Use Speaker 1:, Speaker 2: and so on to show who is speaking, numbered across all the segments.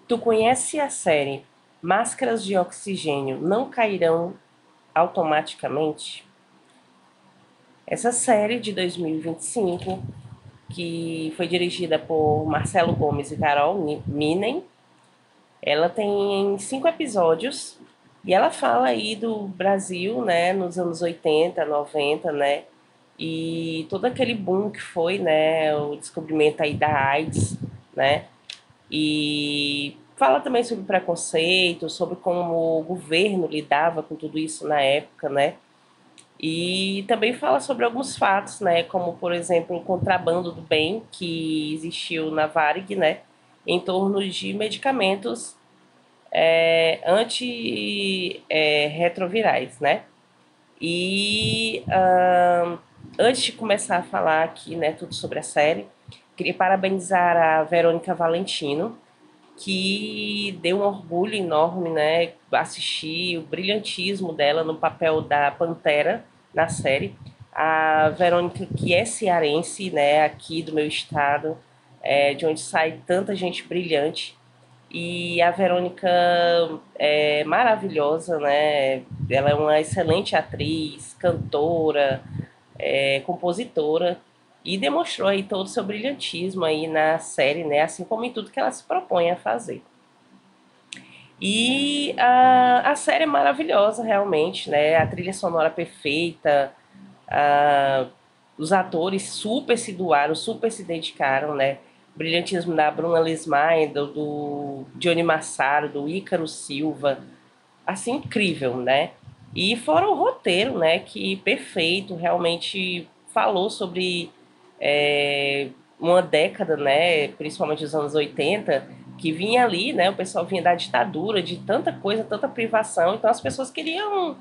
Speaker 1: Tu conhece a série Máscaras de Oxigênio Não Cairão Automaticamente? Essa série de 2025, que foi dirigida por Marcelo Gomes e Carol Minen, ela tem 5 episódios e ela fala aí do Brasil, né, nos anos 80, 90, né, e todo aquele boom que foi, né, o descobrimento aí da AIDS, né, e fala também sobre preconceito, sobre como o governo lidava com tudo isso na época, né? E também fala sobre alguns fatos, né? Como, por exemplo, o contrabando do bem que existiu na Varig, né? Em torno de medicamentos antirretrovirais, né? E antes de começar a falar aqui, né, tudo sobre a série, queria parabenizar a Verônica Valentino, que deu um orgulho enorme, né, assistir o brilhantismo dela no papel da Pantera na série. A Verônica, que é cearense, né, aqui do meu estado, de onde sai tanta gente brilhante. E a Verônica é maravilhosa, né? Ela é uma excelente atriz, cantora, compositora e demonstrou aí todo o seu brilhantismo aí na série, né? Assim como em tudo que ela se propõe a fazer. E a série é maravilhosa, realmente, né? A trilha sonora perfeita, a, os atores super se doaram, super se dedicaram, né? O brilhantismo da Bruna Lismayer, do Johnny Massaro, do Ícaro Silva, assim, incrível, né? E fora o roteiro, né? Que perfeito, realmente falou sobre é, uma década, né? Principalmente os anos 80, que vinha ali, né? O pessoal vinha da ditadura, de tanta coisa, tanta privação. Então as pessoas queriam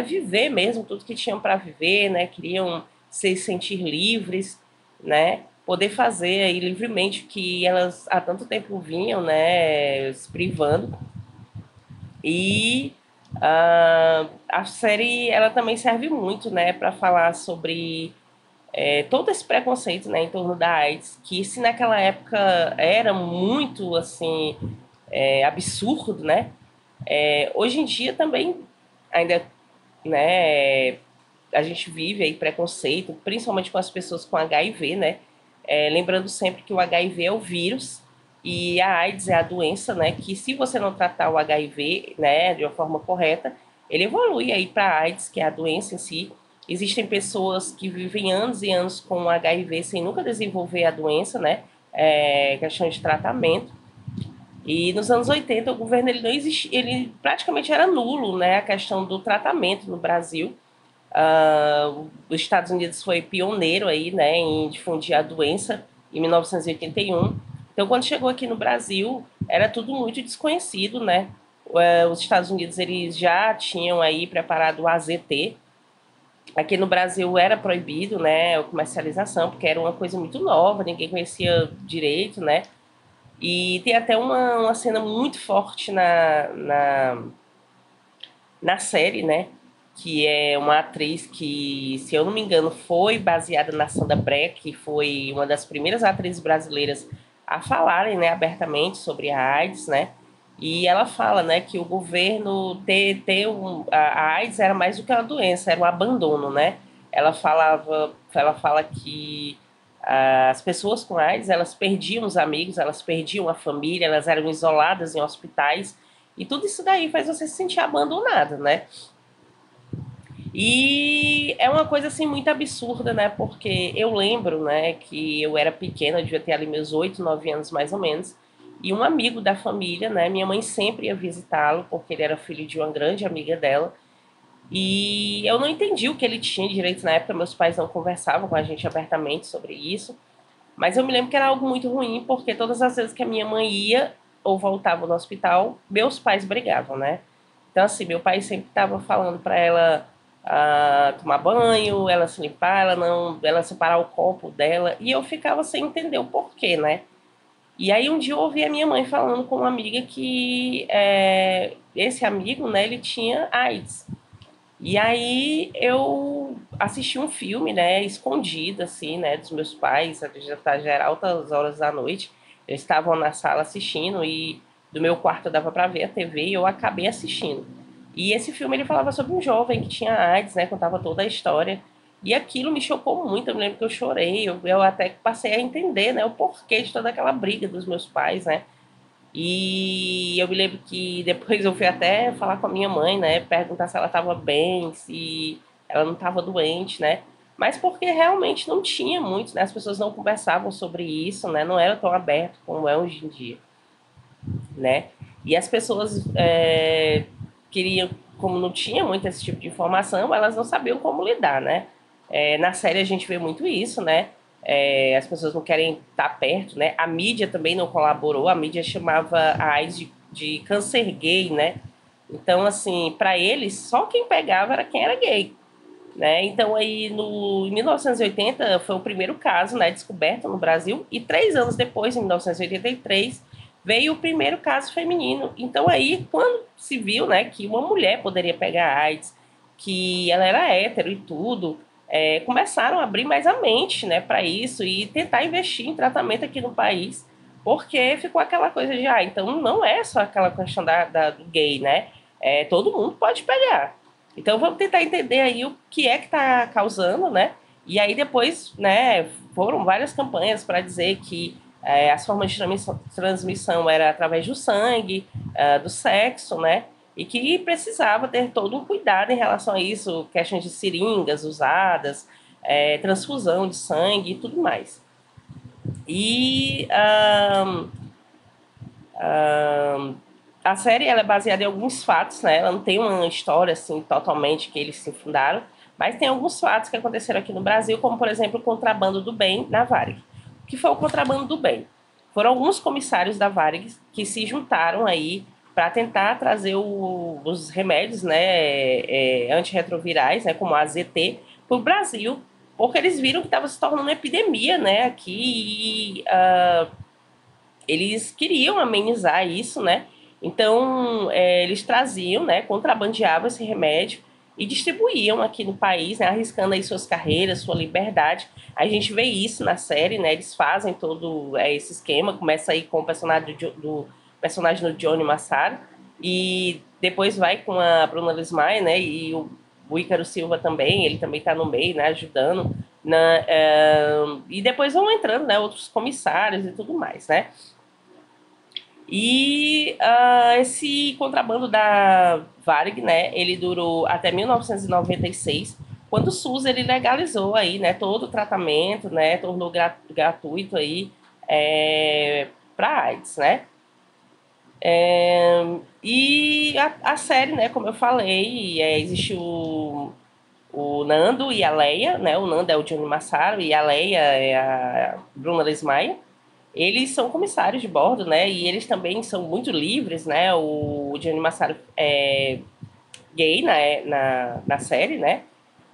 Speaker 1: viver mesmo tudo que tinham para viver, né? Queriam se sentir livres, né? Poder fazer aí livremente o que elas há tanto tempo vinham, né? Se privando. E a série ela também serve muito, né, para falar sobre todo esse preconceito, né, em torno da AIDS, que se naquela época era muito assim absurdo, né, hoje em dia também ainda, né, a gente vive aí preconceito, principalmente com as pessoas com HIV, né? Lembrando sempre que o HIV é o vírus e a AIDS é a doença, né? Que se você não tratar o HIV, né, de uma forma correta, ele evolui aí para a AIDS, que é a doença em si. Existem pessoas que vivem anos e anos com HIV sem nunca desenvolver a doença, né? Questão de tratamento. E nos anos 80 o governo ele não existia, ele praticamente era nulo, né? A questão do tratamento no Brasil. Os Estados Unidos foi pioneiro aí, né, em difundir a doença em 1981. Então, quando chegou aqui no Brasil, era tudo muito desconhecido, né? Os Estados Unidos eles já tinham aí preparado o AZT. Aqui no Brasil era proibido, né, a comercialização, porque era uma coisa muito nova, ninguém conhecia direito, né? E tem até uma cena muito forte na série, né? Que é uma atriz que, se eu não me engano, foi baseada na Sandra Breck, que foi uma das primeiras atrizes brasileiras a falarem, né, abertamente sobre a AIDS, né? E ela fala, né, que o governo a AIDS era mais do que uma doença, era um abandono, né? Ela fala que as pessoas com AIDS, elas perdiam os amigos, elas perdiam a família, elas eram isoladas em hospitais, e tudo isso daí faz você se sentir abandonada, né? E é uma coisa assim muito absurda, né? Porque eu lembro, né, que eu era pequena, eu devia ter ali meus 8, 9 anos mais ou menos. E um amigo da família, né? Minha mãe sempre ia visitá-lo, porque ele era filho de uma grande amiga dela. E eu não entendi o que ele tinha direito na época, meus pais não conversavam com a gente abertamente sobre isso. Mas eu me lembro que era algo muito ruim, porque todas as vezes que a minha mãe ia ou voltava no hospital, meus pais brigavam, né? Então, assim, meu pai sempre estava falando para ela tomar banho, ela se limpar, ela separar o copo dela, e eu ficava sem entender o porquê, né? E aí um dia eu ouvi a minha mãe falando com uma amiga que esse amigo, né, ele tinha AIDS. E aí eu assisti um filme, né, escondido, assim, né, dos meus pais, já era altas horas da noite, eles estavam na sala assistindo e do meu quarto dava para ver a TV e eu acabei assistindo. E esse filme ele falava sobre um jovem que tinha AIDS, né? Contava toda a história. E aquilo me chocou muito. Eu me lembro que eu chorei. Eu até passei a entender, né? O porquê de toda aquela briga dos meus pais, né? E eu me lembro que depois eu fui até falar com a minha mãe, né? Perguntar se ela estava bem, se ela não estava doente, né? Mas porque realmente não tinha muito, né? As pessoas não conversavam sobre isso, né? Não era tão aberto como é hoje em dia, né? E as pessoas queriam, como não tinha muito esse tipo de informação, elas não sabiam como lidar, né? Na série a gente vê muito isso, né? As pessoas não querem estar perto, né? A mídia também não colaborou, a mídia chamava a AIDS de câncer gay, né? Então, assim, para eles, só quem pegava era quem era gay, né? Então, aí, em 1980, foi o primeiro caso, né, descoberto no Brasil, e 3 anos depois, em 1983, veio o primeiro caso feminino. Então, aí, quando se viu, né, que uma mulher poderia pegar AIDS, que ela era hétero e tudo, começaram a abrir mais a mente, né, para isso e tentar investir em tratamento aqui no país, porque ficou aquela coisa de, então não é só aquela questão do gay, né? Todo mundo pode pegar. Então vamos tentar entender aí o que é que está causando, né? E aí depois, né, foram várias campanhas para dizer que as formas de transmissão era através do sangue, do sexo, né? E que precisava ter todo um cuidado em relação a isso, questões de seringas usadas, transfusão de sangue e tudo mais. E a série ela é baseada em alguns fatos, né? Ela não tem uma história assim totalmente que eles se fundaram, mas tem alguns fatos que aconteceram aqui no Brasil, como por exemplo o contrabando do bem na Varig. O que foi o contrabando do bem? Foram alguns comissários da Varig que se juntaram aí para tentar trazer os remédios, né, antirretrovirais, né, como a AZT, para o Brasil, porque eles viram que estava se tornando uma epidemia, né, aqui e eles queriam amenizar isso, né? Então, eles traziam, né, contrabandeavam esse remédio e distribuíam aqui no país, né, arriscando aí suas carreiras, sua liberdade. A gente vê isso na série, né? Eles fazem todo esse esquema, começa aí com o personagem do personagem do Johnny Massaro e depois vai com a Bruna Lismayer, né? E o Ícaro Silva também, ele também está no meio, né, ajudando. E depois vão entrando, né, outros comissários e tudo mais, né? E esse contrabando da Varig, né, ele durou até 1996, quando o SUS ele legalizou aí, né, todo o tratamento, né, tornou gratuito aí para AIDS, né? E a série, né, como eu falei, existe o Nando e a Leia, né? O Nando é o Johnny Massaro e a Leia é a Bruna Lesmaia. Eles são comissários de bordo, né? E eles também são muito livres, né? O Johnny Massaro é gay na série, né?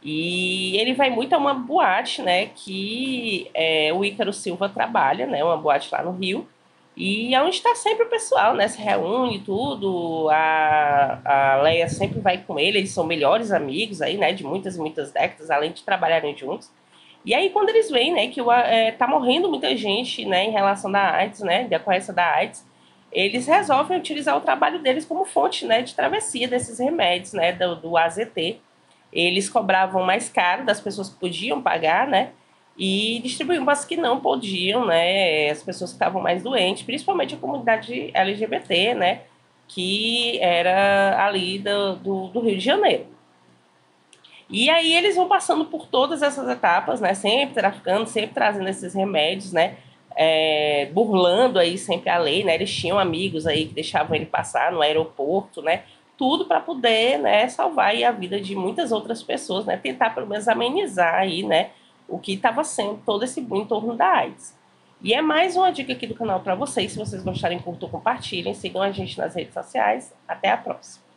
Speaker 1: E ele vai muito a uma boate, né? Que o Ícaro Silva trabalha, né? Uma boate lá no Rio. E é onde está sempre o pessoal, né? Se reúne e tudo. A Leia sempre vai com ele. Eles são melhores amigos aí, né? De muitas e muitas décadas, além de trabalharem juntos. E aí, quando eles veem, né, que tá morrendo muita gente, né, em relação da AIDS, né, da doença da AIDS, eles resolvem utilizar o trabalho deles como fonte, né, de travessia desses remédios, né, do AZT. Eles cobravam mais caro das pessoas que podiam pagar, né, e distribuíam para as que não podiam, né, as pessoas que estavam mais doentes, principalmente a comunidade LGBT, né, que era ali do Rio de Janeiro. E aí eles vão passando por todas essas etapas, né? Sempre traficando, sempre trazendo esses remédios, né? Burlando aí sempre a lei, né? Eles tinham amigos aí que deixavam ele passar no aeroporto, né? Tudo para poder, né, salvar aí a vida de muitas outras pessoas, né? Tentar pelo menos amenizar aí, né, o que estava sendo todo esse boom em torno da AIDS. E é mais uma dica aqui do canal para vocês. Se vocês gostarem, curtam, compartilhem, sigam a gente nas redes sociais. Até a próxima.